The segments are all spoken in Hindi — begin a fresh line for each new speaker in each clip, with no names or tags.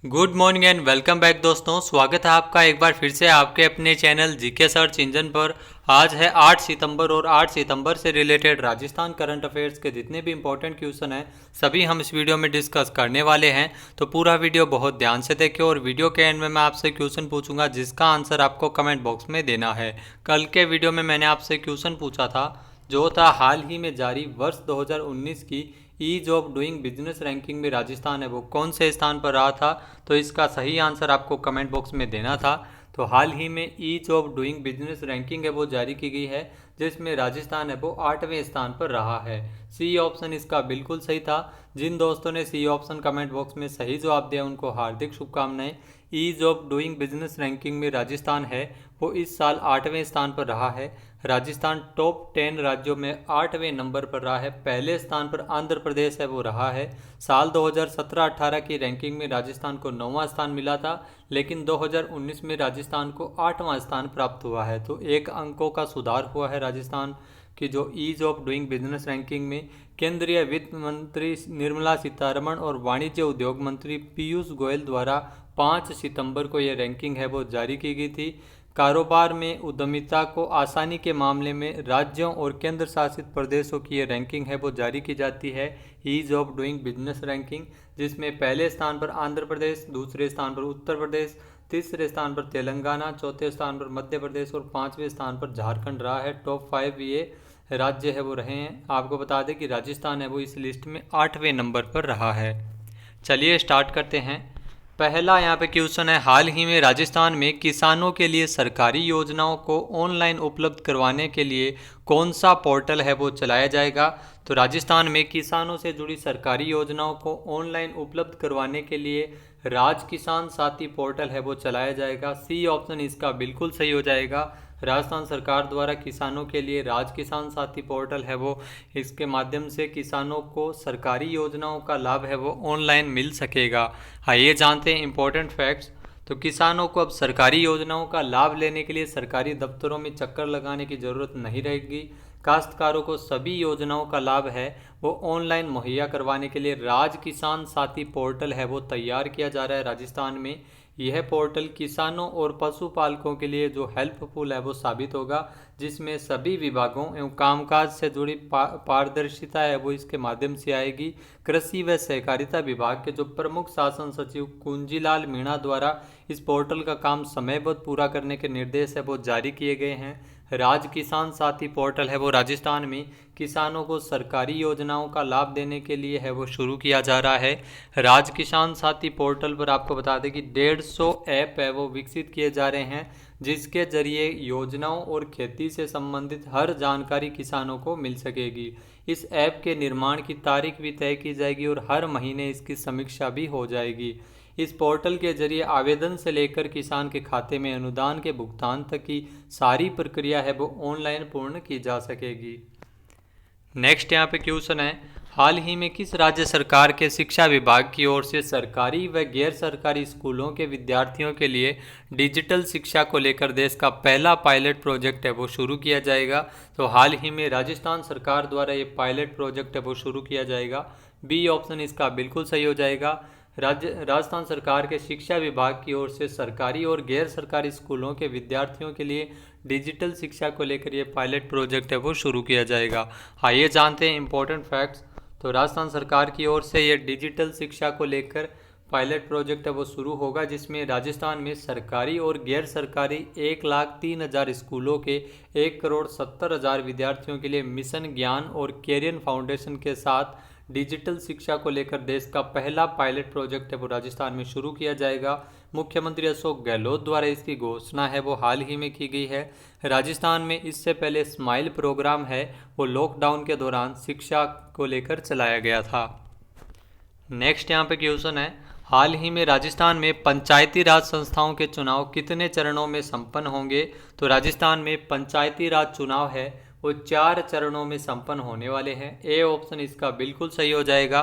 Good morning and welcome back दोस्तों। स्वागत है आपका एक बार फिर से आपके अपने चैनल जीके सर्च इंजन पर। आज है 8 सितंबर और 8 सितंबर से रिलेटेड राजस्थान करंट अफेयर्स के जितने भी इंपॉर्टेंट क्वेश्चन हैं सभी हम इस वीडियो में डिस्कस करने वाले हैं। तो पूरा वीडियो बहुत ध्यान से देखें और वीडियो के एंड में मैं आपसे क्वेश्चन पूछूंगा जिसका आंसर आपको कमेंट बॉक्स में देना है। कल के वीडियो में मैंने आपसे क्वेश्चन पूछा था जो था हाल ही में जारी वर्ष 2019 की ease of doing business ranking में राजस्थान है वो कौन से स्थान पर रहा था। तो इसका सही आंसर आपको कमेंट बॉक्स में देना था। तो हाल ही में ease of doing business ranking है वो जारी की गई है जिसमें राजस्थान है वो 8वें स्थान पर रहा है। सी ऑप्शन इसका बिल्कुल सही था। जिन दोस्तों ने सी ऑप्शन कमेंट बॉक्स में सही जवाब दिया उनको हार्दिक शुभकामनाएं। Ease of doing business ranking में राजस्थान है वो इस साल 8वें स्थान पर रहा है। राजस्थान टॉप 10 राज्यों में 8वें नंबर पर रहा है। पहले स्थान पर आंध्र प्रदेश है वो रहा है। साल 2017-18 की रैंकिंग में राजस्थान को 9वां स्थान मिला था लेकिन 2019 में राजस्थान को 8वां स्थान प्राप्त हुआ है। तो एक अंकों का सुधार हुआ है राजस्थान की जो ease of doing business ranking में। केंद्रीय वित्त मंत्री निर्मला सीतारमण और वाणिज्य उद्योग मंत्री पीयूष गोयल द्वारा 5 सितंबर को यह रैंकिंग है वो जारी की गई थी। कारोबार में उद्यमिता को आसानी के मामले में राज्यों और केंद्र शासित प्रदेशों की ये रैंकिंग है वो जारी की जाती है ease of doing business ranking, जिसमें पहले स्थान पर आंध्र प्रदेश, दूसरे स्थान पर उत्तर प्रदेश, तीसरे स्थान पर तेलंगाना, चौथे स्थान पर मध्य प्रदेश और 5वें स्थान पर झारखंड रहा है। टॉप 5 ये राज्य है वो रहे हैं। आपको बता दें कि राजस्थान है वो इस लिस्ट में 8वें नंबर पर रहा है। चलिए स्टार्ट करते हैं। पहला यहाँ पे क्वेश्चन है, हाल ही में राजस्थान में किसानों के लिए सरकारी योजनाओं को ऑनलाइन उपलब्ध करवाने के लिए कौन सा पोर्टल है वो चलाया जाएगा। तो राजस्थान में किसानों से जुड़ी सरकारी योजनाओं को ऑनलाइन उपलब्ध करवाने के लिए राज किसान साथी पोर्टल है वो चलाया जाएगा। सी ऑप्शन इसका बिल्कुल सही हो जाएगा। राजस्थान सरकार द्वारा किसानों के लिए राज किसान साथी पोर्टल है वो, इसके माध्यम से किसानों को सरकारी योजनाओं का लाभ है वो ऑनलाइन मिल सकेगा। आइए जानते हैं इंपॉर्टेंट फैक्ट्स। तो किसानों को अब सरकारी योजनाओं का लाभ लेने के लिए सरकारी दफ्तरों में चक्कर लगाने की ज़रूरत नहीं रहेगी। काश्तकारों को सभी योजनाओं का लाभ है वो ऑनलाइन मुहैया करवाने के लिए राज किसान साथी पोर्टल है वो तैयार किया जा रहा है राजस्थान में। यह पोर्टल किसानों और पशुपालकों के लिए जो हेल्पफुल है वो साबित होगा, जिसमें सभी विभागों एवं कामकाज से जुड़ी पारदर्शिता है वो इसके माध्यम से आएगी। कृषि व सहकारिता विभाग के जो प्रमुख शासन सचिव कुंजीलाल मीणा द्वारा इस पोर्टल का काम समयबद्ध पूरा करने के निर्देश है वो जारी किए गए हैं। राज किसान साथी पोर्टल है वो राजस्थान में किसानों को सरकारी योजनाओं का लाभ देने के लिए है वो शुरू किया जा रहा है। राज किसान साथी पोर्टल पर आपको बता दें कि 150 ऐप है वो विकसित किए जा रहे हैं जिसके जरिए योजनाओं और खेती से संबंधित हर जानकारी किसानों को मिल सकेगी। इस ऐप के निर्माण की तारीख भी तय की जाएगी और हर महीने इसकी समीक्षा भी हो जाएगी। इस पोर्टल के जरिए आवेदन से लेकर किसान के खाते में अनुदान के भुगतान तक की सारी प्रक्रिया है वो ऑनलाइन पूर्ण की जा सकेगी। नेक्स्ट यहाँ पे क्वेश्चन है, हाल ही में किस राज्य सरकार के शिक्षा विभाग की ओर से सरकारी व गैर सरकारी स्कूलों के विद्यार्थियों के लिए डिजिटल शिक्षा को लेकर देश का पहला पायलट प्रोजेक्ट है वो शुरू किया जाएगा। तो हाल ही में राजस्थान सरकार द्वारा ये पायलट प्रोजेक्ट है वो शुरू किया जाएगा। बी ऑप्शन इसका बिल्कुल सही हो जाएगा। राजस्थान सरकार के शिक्षा विभाग की ओर से सरकारी और गैर सरकारी स्कूलों के विद्यार्थियों के लिए डिजिटल शिक्षा को लेकर ये पायलट प्रोजेक्ट है वो शुरू किया जाएगा। आइए जानते हैं इंपॉर्टेंट फैक्ट्स। तो राजस्थान सरकार की ओर से ये डिजिटल शिक्षा को लेकर पायलट प्रोजेक्ट है वो शुरू होगा जिसमें राजस्थान में सरकारी और गैर सरकारी 1,03,000 स्कूलों के 1,70,000 विद्यार्थियों के लिए मिशन ज्ञान और कैरियर फाउंडेशन के साथ डिजिटल शिक्षा को लेकर देश का पहला पायलट प्रोजेक्ट है वो राजस्थान में शुरू किया जाएगा। मुख्यमंत्री अशोक गहलोत द्वारा इसकी घोषणा है वो हाल ही में की गई है। राजस्थान में इससे पहले स्माइल प्रोग्राम है वो लॉकडाउन के दौरान शिक्षा को लेकर चलाया गया था। नेक्स्ट यहाँ पे क्वेश्चन है, हाल ही में राजस्थान में पंचायती राज संस्थाओं के चुनाव कितने चरणों में संपन्न होंगे। तो राजस्थान में पंचायती राज चुनाव है वो 4 चरणों में संपन्न होने वाले हैं। ए ऑप्शन इसका बिल्कुल सही हो जाएगा।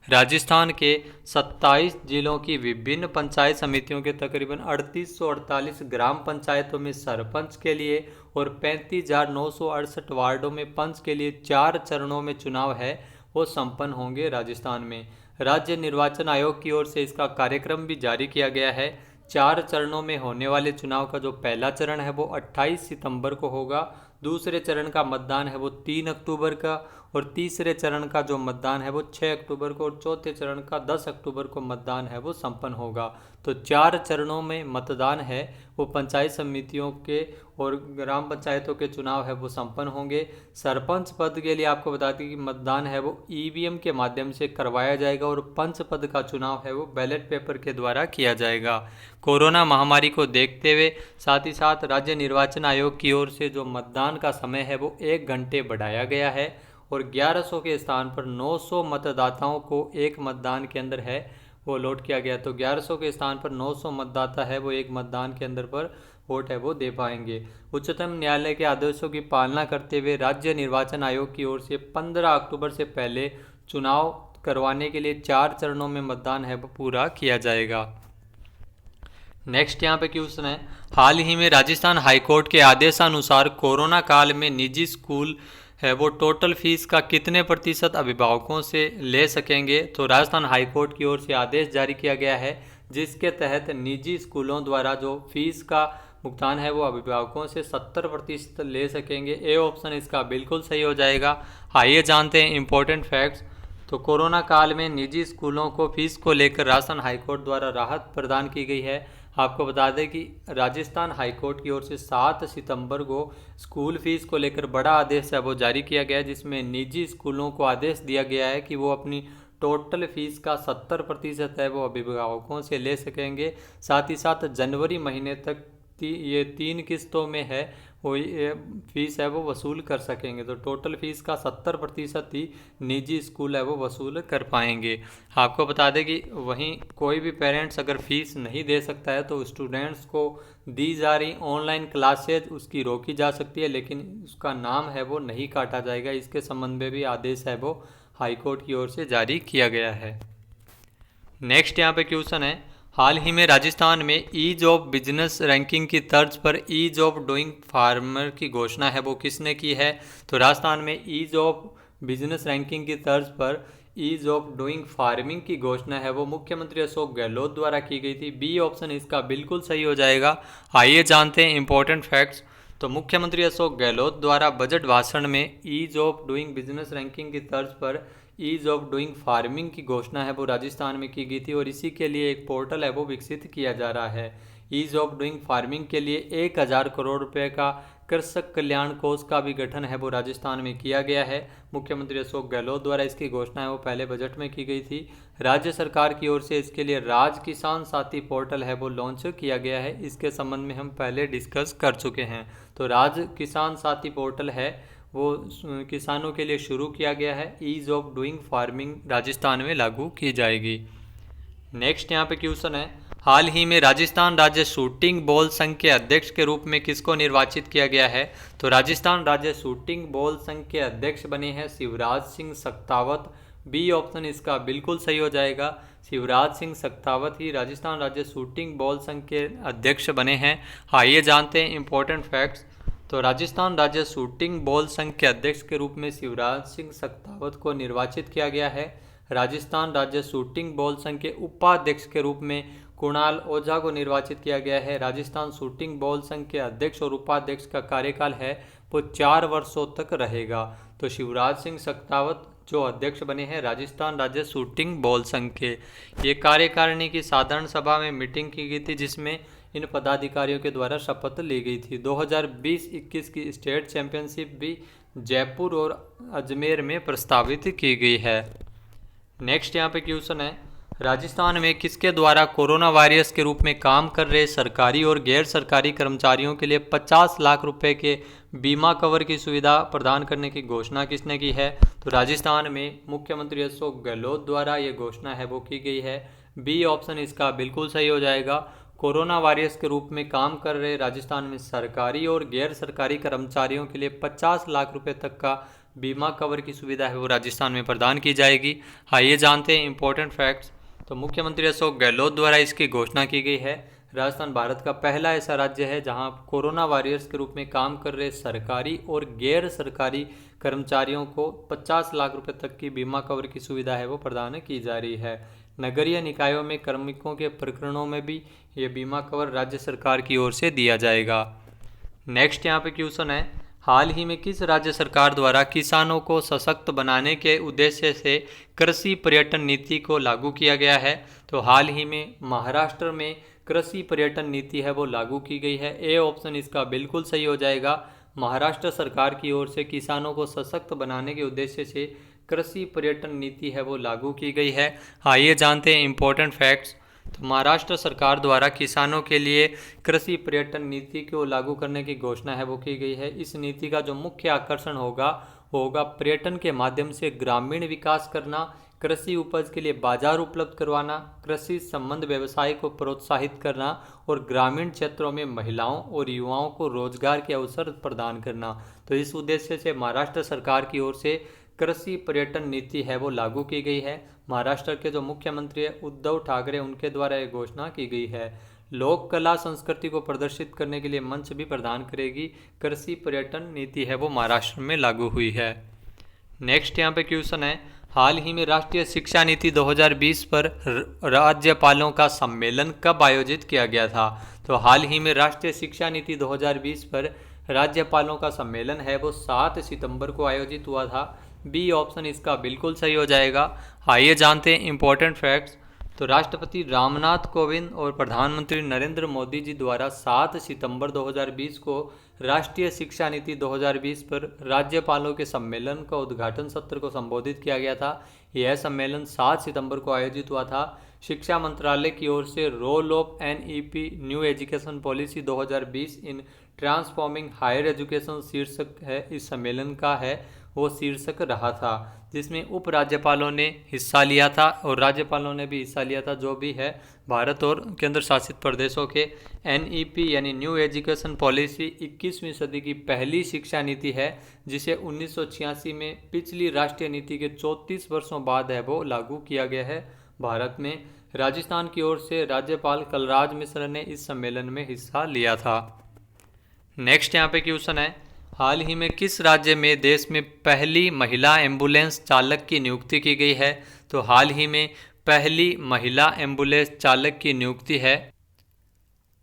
राजस्थान के 27 जिलों की विभिन्न पंचायत समितियों के तकरीबन 3848 ग्राम पंचायतों में सरपंच के लिए और 35,968 वार्डों में पंच के लिए 4 चरणों में चुनाव है वो संपन्न होंगे राजस्थान में। राज्य निर्वाचन आयोग की ओर से इसका कार्यक्रम भी जारी किया गया है। 4 चरणों में होने वाले चुनाव का जो पहला चरण है वो 28 सितंबर को होगा, दूसरे चरण का मतदान है वो 3 अक्टूबर का, और तीसरे चरण का जो मतदान है वो 6 अक्टूबर को, और चौथे चरण का 10 अक्टूबर को मतदान है वो संपन्न होगा। तो 4 चरणों में मतदान है वो पंचायत समितियों के और ग्राम पंचायतों के चुनाव है वो संपन्न होंगे। सरपंच पद के लिए आपको बता दें कि मतदान है वो ईवीएम के माध्यम से करवाया जाएगा, और पंच पद का चुनाव है वो बैलेट पेपर के द्वारा किया जाएगा। कोरोना महामारी को देखते हुए साथ ही साथ राज्य निर्वाचन आयोग की ओर से जो मतदान का समय है वो 1 घंटे बढ़ाया गया है, और 1100 के स्थान पर 900 मतदाताओं को एक मतदान के अंदर है वो अलॉट किया गया। तो 1100 के स्थान पर 900 मतदाता है वो एक मतदान के अंदर पर वोट है वो दे पाएंगे। उच्चतम न्यायालय के आदेशों की पालना करते हुए राज्य निर्वाचन आयोग की ओर से 15 अक्टूबर से पहले चुनाव करवाने के लिए 4 चरणों में मतदान है वो पूरा किया जाएगा। नेक्स्ट यहाँ पे क्वेश्चन है, हाल ही में राजस्थान हाईकोर्ट के आदेशानुसार कोरोना काल में निजी स्कूल है वो टोटल फीस का कितने प्रतिशत अभिभावकों से ले सकेंगे। तो राजस्थान हाईकोर्ट की ओर से आदेश जारी किया गया है, जिसके तहत निजी स्कूलों द्वारा जो फीस का भुगतान है वो अभिभावकों से 70% ले सकेंगे। ए ऑप्शन इसका बिल्कुल सही हो जाएगा। आइए जानते हैं इंपॉर्टेंट फैक्ट्स। तो कोरोना काल में निजी स्कूलों को फीस को लेकर राजस्थान हाईकोर्ट द्वारा राहत प्रदान की गई है। आपको बता दें कि राजस्थान हाईकोर्ट की ओर से 7 सितंबर को स्कूल फीस को लेकर बड़ा आदेश है वो जारी किया गया है, जिसमें निजी स्कूलों को आदेश दिया गया है कि वो अपनी टोटल फीस का 70% है वो अभिभावकों से ले सकेंगे। साथ ही साथ जनवरी महीने तक ये 3 किस्तों में है वो ये फीस है वो वसूल कर सकेंगे। तो टोटल फीस का 70% ही निजी स्कूल है वो वसूल कर पाएंगे। आपको बता दें कि वहीं कोई भी पेरेंट्स अगर फीस नहीं दे सकता है तो स्टूडेंट्स को दी जा रही ऑनलाइन क्लासेज उसकी रोकी जा सकती है, लेकिन उसका नाम है वो नहीं काटा जाएगा। इसके संबंध में भी आदेश है वो हाईकोर्ट की ओर से जारी किया गया है। नेक्स्ट यहाँ पे क्वेश्चन है, हाल ही में राजस्थान में ईज ऑफ बिजनेस रैंकिंग की तर्ज पर ईज ऑफ डूइंग फार्मर की घोषणा है वो किसने की है। तो राजस्थान में ईज ऑफ बिजनेस रैंकिंग की तर्ज पर ईज ऑफ डूइंग फार्मिंग की घोषणा है वो मुख्यमंत्री अशोक गहलोत द्वारा की गई थी। बी ऑप्शन इसका बिल्कुल सही हो जाएगा। आइए जानते हैं इंपॉर्टेंट फैक्ट्स। तो मुख्यमंत्री अशोक गहलोत द्वारा बजट भाषण में ease of doing business ranking की तर्ज पर ईज ऑफ डूइंग फार्मिंग की घोषणा है वो राजस्थान में की गई थी, और इसी के लिए एक पोर्टल है वो विकसित किया जा रहा है। ईज ऑफ डूइंग फार्मिंग के लिए 1000 करोड़ रुपए का कृषक कल्याण कोष का भी गठन है वो राजस्थान में किया गया है। मुख्यमंत्री अशोक गहलोत द्वारा इसकी घोषणा है वो पहले बजट में की गई थी। राज्य सरकार की ओर से इसके लिए राज किसान साथी पोर्टल है वो लॉन्च किया गया है। इसके संबंध में हम पहले डिस्कस कर चुके हैं। तो राज किसान साथी पोर्टल है वो किसानों के लिए शुरू किया गया है। Ease of doing farming Rajasthan में लागू की जाएगी। नेक्स्ट यहाँ पे क्वेश्चन है, हाल ही में राजस्थान राज्य शूटिंग बॉल संघ के अध्यक्ष के रूप में किसको निर्वाचित किया गया है। तो राजस्थान राज्य शूटिंग बॉल संघ के अध्यक्ष बने हैं शिवराज सिंह सक्तावत। बी ऑप्शन इसका बिल्कुल सही हो जाएगा। शिवराज सिंह सक्तावत ही राजस्थान राज्य शूटिंग बॉल संघ के अध्यक्ष बने हैं। आइए जानते हैं इंपॉर्टेंट फैक्ट्स। तो राजस्थान राज्य शूटिंग बॉल संघ के अध्यक्ष के रूप में शिवराज सिंह सक्तावत को निर्वाचित किया गया है। राजस्थान राज्य शूटिंग बॉल संघ के उपाध्यक्ष के रूप में कुणाल ओझा को निर्वाचित किया गया है। राजस्थान शूटिंग बॉल संघ के अध्यक्ष और उपाध्यक्ष का कार्यकाल है वो 4 वर्षों तक रहेगा। तो शिवराज सिंह सक्तावत जो अध्यक्ष बने हैं राजस्थान राज्य शूटिंग बॉल संघ के। ये कार्यकारिणी की साधारण सभा में मीटिंग की गई थी, जिसमें इन पदाधिकारियों के द्वारा शपथ ली गई थी। 2020-21 की स्टेट चैंपियनशिप भी जयपुर और अजमेर में प्रस्तावित की गई है। नेक्स्ट यहाँ पे क्वेश्चन है, राजस्थान में किसके द्वारा कोरोना वायरस के रूप में काम कर रहे सरकारी और गैर सरकारी कर्मचारियों के लिए 50 लाख रुपए के बीमा कवर की सुविधा प्रदान करने की घोषणा किसने की है। तो राजस्थान में मुख्यमंत्री अशोक गहलोत द्वारा ये घोषणा है वो की गई है। बी ऑप्शन इसका बिल्कुल सही हो जाएगा। कोरोना वायरस के रूप में काम कर रहे राजस्थान में सरकारी और गैर सरकारी कर्मचारियों के लिए 50 लाख रुपए तक का बीमा कवर की सुविधा है वो राजस्थान में प्रदान की जाएगी। आइए जानते हैं इंपॉर्टेंट फैक्ट्स। तो मुख्यमंत्री अशोक गहलोत द्वारा इसकी घोषणा की गई है। राजस्थान भारत का पहला ऐसा राज्य है जहां कोरोना वॉरियर्स के रूप में काम कर रहे सरकारी और गैर सरकारी कर्मचारियों को 50 लाख रुपए तक की बीमा कवर की सुविधा है वो प्रदान की जा रही है। नगरीय निकायों में कार्मिकों के प्रकरणों में भी ये बीमा कवर राज्य सरकार की ओर से दिया जाएगा। नेक्स्ट यहाँ पे क्वेश्चन है, हाल ही में किस राज्य सरकार द्वारा किसानों को सशक्त बनाने के उद्देश्य से कृषि पर्यटन नीति को लागू किया गया है? तो हाल ही में महाराष्ट्र में कृषि पर्यटन नीति है वो लागू की गई है। ए ऑप्शन इसका बिल्कुल सही हो जाएगा। महाराष्ट्र सरकार की ओर से किसानों को सशक्त बनाने के उद्देश्य से कृषि पर्यटन नीति है वो लागू की गई है। आइए जानते हैं इंपॉर्टेंट फैक्ट्स। तो महाराष्ट्र सरकार द्वारा किसानों के लिए कृषि पर्यटन नीति को लागू करने की घोषणा है वो की गई है। इस नीति का जो मुख्य आकर्षण होगा वो होगा पर्यटन के माध्यम से ग्रामीण विकास करना, कृषि उपज के लिए बाजार उपलब्ध करवाना, कृषि संबंध व्यवसाय को प्रोत्साहित करना और ग्रामीण क्षेत्रों में महिलाओं और युवाओं को रोजगार के अवसर प्रदान करना। तो इस उद्देश्य से महाराष्ट्र सरकार की ओर से कृषि पर्यटन नीति है वो लागू की गई है। महाराष्ट्र के जो मुख्यमंत्री है उद्धव ठाकरे, उनके द्वारा ये घोषणा की गई है। लोक कला संस्कृति को प्रदर्शित करने के लिए मंच भी प्रदान करेगी। कृषि पर्यटन नीति है वो महाराष्ट्र में लागू हुई है। नेक्स्ट यहाँ पे क्वेश्चन है, हाल ही में राष्ट्रीय शिक्षा नीति 2020 पर राज्यपालों का सम्मेलन कब आयोजित किया गया था? तो हाल ही में राष्ट्रीय शिक्षा नीति 2020 पर राज्यपालों का सम्मेलन है वो 7 सितंबर को आयोजित हुआ था। बी ऑप्शन इसका बिल्कुल सही हो जाएगा। आइए जानते हैं इंपॉर्टेंट फैक्ट्स। तो राष्ट्रपति रामनाथ कोविंद और प्रधानमंत्री नरेंद्र मोदी जी द्वारा 7 सितंबर 2020 को राष्ट्रीय शिक्षा नीति 2020 पर राज्यपालों के सम्मेलन का उद्घाटन सत्र को संबोधित किया गया था। यह सम्मेलन 7 सितंबर को आयोजित हुआ था। शिक्षा मंत्रालय की ओर से role of NEP new education policy 2020 in transforming higher education शीर्षक है इस सम्मेलन का है वो शीर्षक रहा था, जिसमें उप राज्यपालों ने हिस्सा लिया था और राज्यपालों ने भी हिस्सा लिया था। जो भी है भारत और केंद्र शासित प्रदेशों के एनईपी यानी न्यू एजुकेशन पॉलिसी 21वीं सदी की पहली शिक्षा नीति है, जिसे 1986 में पिछली राष्ट्रीय नीति के 34 वर्षों बाद है वो लागू किया गया है भारत में। राजस्थान की ओर से राज्यपाल कलराज मिश्र ने इस सम्मेलन में हिस्सा लिया था। नेक्स्ट यहाँ पे क्वेश्चन है, हाल ही में किस राज्य में देश में पहली महिला एम्बुलेंस चालक की नियुक्ति की गई है? तो हाल ही में पहली महिला एम्बुलेंस चालक की नियुक्ति है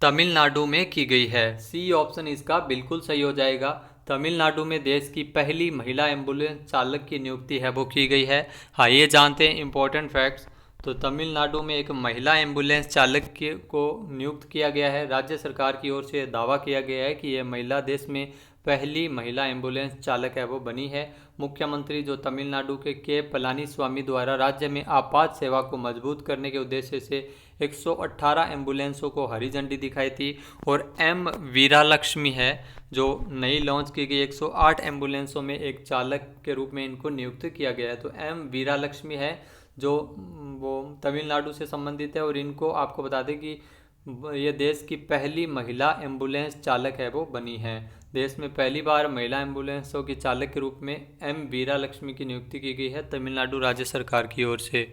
तमिलनाडु में की गई है। सी ऑप्शन इसका बिल्कुल सही हो जाएगा। तमिलनाडु में देश की पहली महिला एम्बुलेंस चालक की नियुक्ति है वो की गई है। आइए जानते हैं इंपॉर्टेंट फैक्ट्स। तो तमिलनाडु में एक महिला एम्बुलेंस चालक को नियुक्त किया गया है। राज्य सरकार की ओर से दावा किया गया है कि यह महिला देश में पहली महिला एम्बुलेंस चालक है वो बनी है। मुख्यमंत्री जो तमिलनाडु के पलानीस्वामी द्वारा राज्य में आपात सेवा को मजबूत करने के उद्देश्य से 118 एम्बुलेंसों को हरी झंडी दिखाई थी और एम वीरालक्ष्मी है जो नई लॉन्च की गई 108 एम्बुलेंसों में एक चालक के रूप में इनको नियुक्त किया गया है। तो एम वीरालक्ष्मी है जो वो तमिलनाडु से संबंधित है और इनको आपको बता दें कि ये देश की पहली महिला एम्बुलेंस चालक है वो बनी है। देश में पहली बार महिला एम्बुलेंसों की चालक के रूप में एम वीरालक्ष्मी की नियुक्ति की गई है तमिलनाडु राज्य सरकार की ओर से।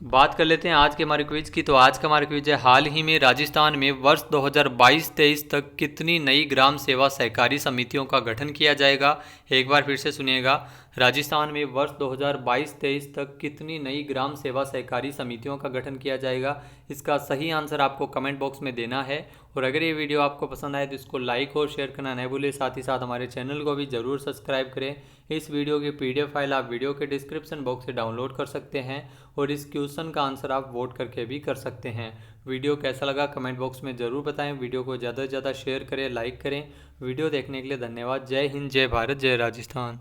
बात कर लेते हैं आज के हमारे क्विज की। तो आज का हमारा क्विज है, हाल ही में राजस्थान में वर्ष 2022-23 तक कितनी नई ग्राम सेवा सहकारी समितियों का गठन किया जाएगा? एक बार फिर से सुनिएगा, राजस्थान में वर्ष 2022-23 तक कितनी नई ग्राम सेवा सहकारी समितियों का गठन किया जाएगा? इसका सही आंसर आपको कमेंट बॉक्स में देना है। और अगर ये वीडियो आपको पसंद आए तो इसको लाइक और शेयर करना न भूलें। साथ ही साथ हमारे चैनल को भी ज़रूर सब्सक्राइब करें। इस वीडियो की PDF फाइल आप वीडियो के डिस्क्रिप्शन बॉक्स से डाउनलोड कर सकते हैं और इस क्वेश्चन का आंसर आप वोट करके भी कर सकते हैं। वीडियो कैसा लगा कमेंट बॉक्स में ज़रूर बताएं। वीडियो को ज़्यादा से ज़्यादा शेयर करें, लाइक करें। वीडियो देखने के लिए धन्यवाद। जय हिंद, जय भारत, जय राजस्थान।